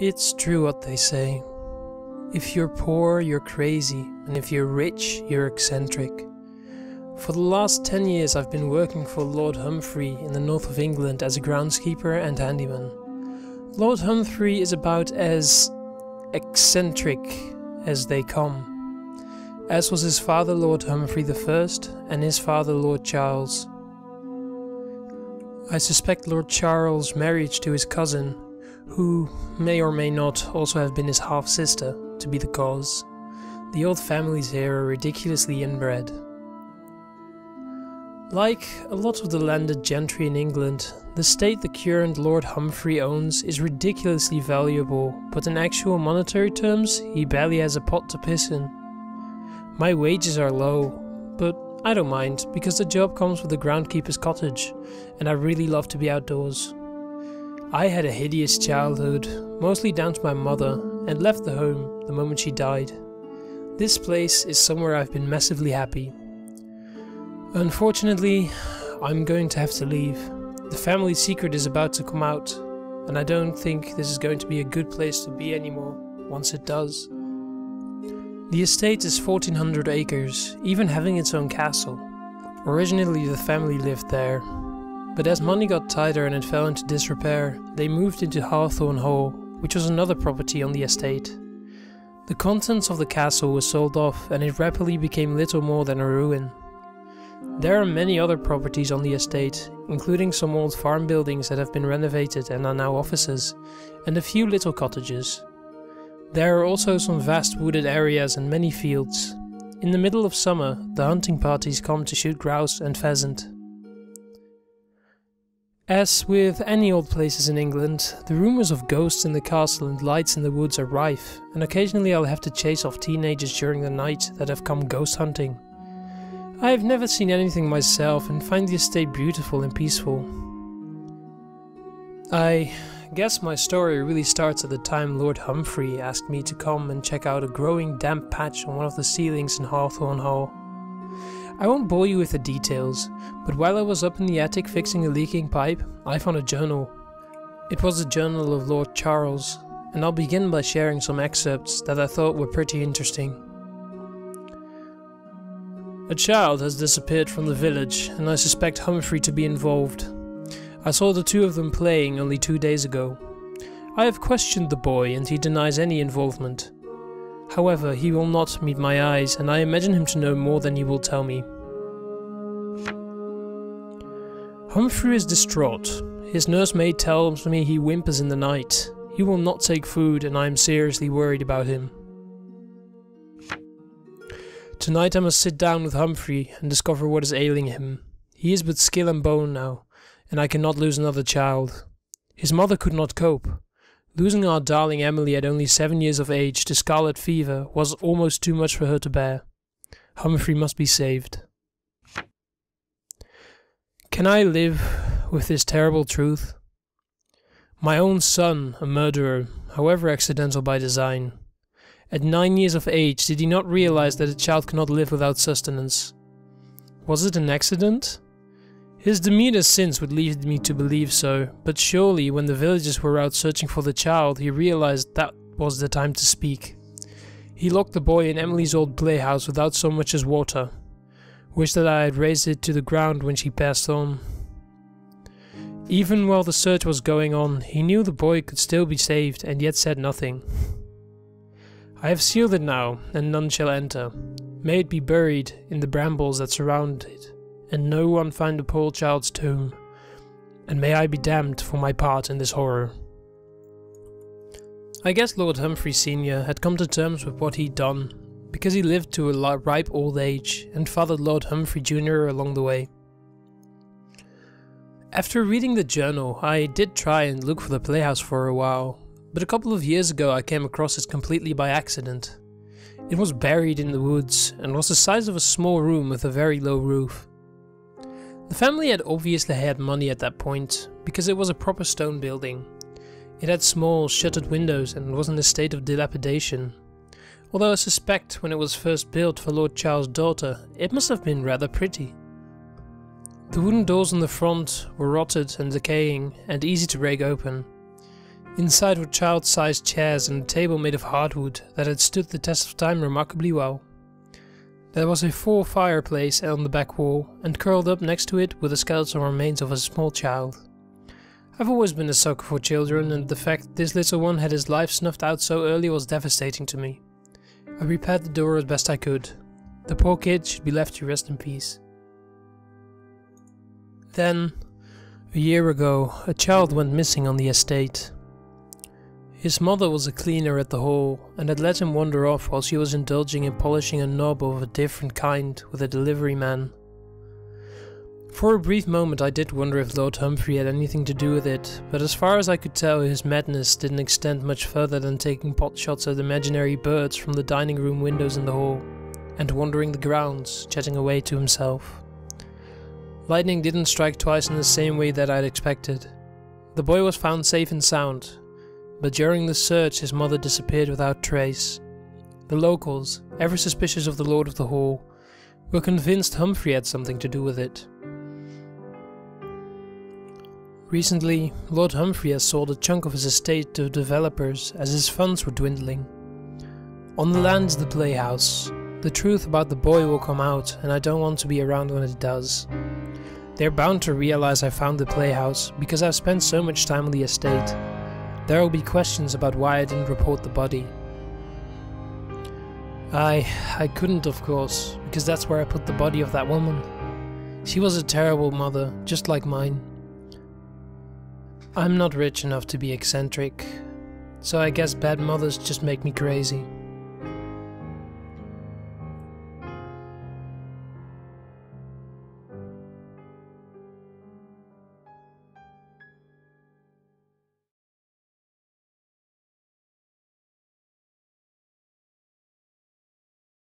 It's true what they say. If you're poor, you're crazy, and if you're rich, you're eccentric. For the last 10 years I've been working for Lord Humphrey in the north of England as a groundskeeper and handyman. Lord Humphrey is about as eccentric as they come, as was his father Lord Humphrey I and his father Lord Charles. I suspect Lord Charles' marriage to his cousin, who may or may not also have been his half-sister, to be the cause. The old families here are ridiculously inbred. Like a lot of the landed gentry in England, the estate the current Lord Humphrey owns is ridiculously valuable, but in actual monetary terms, he barely has a pot to piss in. My wages are low, but I don't mind, because the job comes with a groundkeeper's cottage, and I really love to be outdoors. I had a hideous childhood, mostly down to my mother, and left the home the moment she died. This place is somewhere I've been massively happy. Unfortunately, I'm going to have to leave. The family secret is about to come out, and I don't think this is going to be a good place to be anymore, once it does. The estate is 1400 acres, even having its own castle. Originally the family lived there, but as money got tighter and it fell into disrepair, they moved into Hawthorne Hall, which was another property on the estate. The contents of the castle were sold off and it rapidly became little more than a ruin. There are many other properties on the estate, including some old farm buildings that have been renovated and are now offices, and a few little cottages. There are also some vast wooded areas and many fields. In the middle of summer, the hunting parties come to shoot grouse and pheasant. As with any old places in England, the rumours of ghosts in the castle and lights in the woods are rife, and occasionally I'll have to chase off teenagers during the night that have come ghost hunting. I have never seen anything myself and find the estate beautiful and peaceful. I guess my story really starts at the time Lord Humphrey asked me to come and check out a growing damp patch on one of the ceilings in Hawthorne Hall. I won't bore you with the details, but while I was up in the attic fixing a leaking pipe, I found a journal. It was the journal of Lord Charles, and I'll begin by sharing some excerpts that I thought were pretty interesting. A child has disappeared from the village, and I suspect Humphrey to be involved. I saw the two of them playing only 2 days ago. I have questioned the boy and he denies any involvement. However, he will not meet my eyes, and I imagine him to know more than he will tell me. Humphrey is distraught. His nursemaid tells me he whimpers in the night. He will not take food, and I am seriously worried about him. Tonight I must sit down with Humphrey and discover what is ailing him. He is but skill and bone now, and I cannot lose another child. His mother could not cope. Losing our darling Emily at only 7 years of age to scarlet fever was almost too much for her to bear. Humphrey must be saved. Can I live with this terrible truth? My own son, a murderer, however accidental by design. At 9 years of age, did he not realize that a child cannot live without sustenance? Was it an accident? His demeanor since would lead me to believe so, but surely when the villagers were out searching for the child, he realized that was the time to speak. He locked the boy in Emily's old playhouse without so much as water. Wished that I had raised it to the ground when she passed on. Even while the search was going on, he knew the boy could still be saved and yet said nothing. I have sealed it now, and none shall enter. May it be buried in the brambles that surround it, and no one find the poor child's tomb, and may I be damned for my part in this horror. I guess Lord Humphrey Sr. had come to terms with what he'd done, because he lived to a ripe old age, and fathered Lord Humphrey Jr. along the way. After reading the journal, I did try and look for the playhouse for a while, but a couple of years ago I came across it completely by accident. It was buried in the woods, and was the size of a small room with a very low roof. The family had obviously had money at that point, because it was a proper stone building. It had small, shuttered windows and was in a state of dilapidation. Although I suspect when it was first built for Lord Charles' daughter, it must have been rather pretty. The wooden doors on the front were rotted and decaying, and easy to break open. Inside were child-sized chairs and a table made of hardwood that had stood the test of time remarkably well. There was a full fireplace on the back wall, and curled up next to it were the skeletal remains of a small child. I've always been a sucker for children, and the fact that this little one had his life snuffed out so early was devastating to me. I repaired the door as best I could. The poor kid should be left to rest in peace. Then, a year ago, a child went missing on the estate. His mother was a cleaner at the hall, and had let him wander off while she was indulging in polishing a knob of a different kind with a delivery man. For a brief moment I did wonder if Lord Humphrey had anything to do with it, but as far as I could tell his madness didn't extend much further than taking pot shots at imaginary birds from the dining room windows in the hall, and wandering the grounds, chatting away to himself. Lightning didn't strike twice in the same way that I'd expected. The boy was found safe and sound, but during the search his mother disappeared without trace. The locals, ever suspicious of the Lord of the Hall, were convinced Humphrey had something to do with it. Recently, Lord Humphrey has sold a chunk of his estate to developers as his funds were dwindling. On the land's the Playhouse. The truth about the boy will come out, and I don't want to be around when it does. They're bound to realize I found the Playhouse because I've spent so much time on the estate. There will be questions about why I didn't report the body. I couldn't, of course, because that's where I put the body of that woman. She was a terrible mother, just like mine. I'm not rich enough to be eccentric, so I guess bad mothers just make me crazy.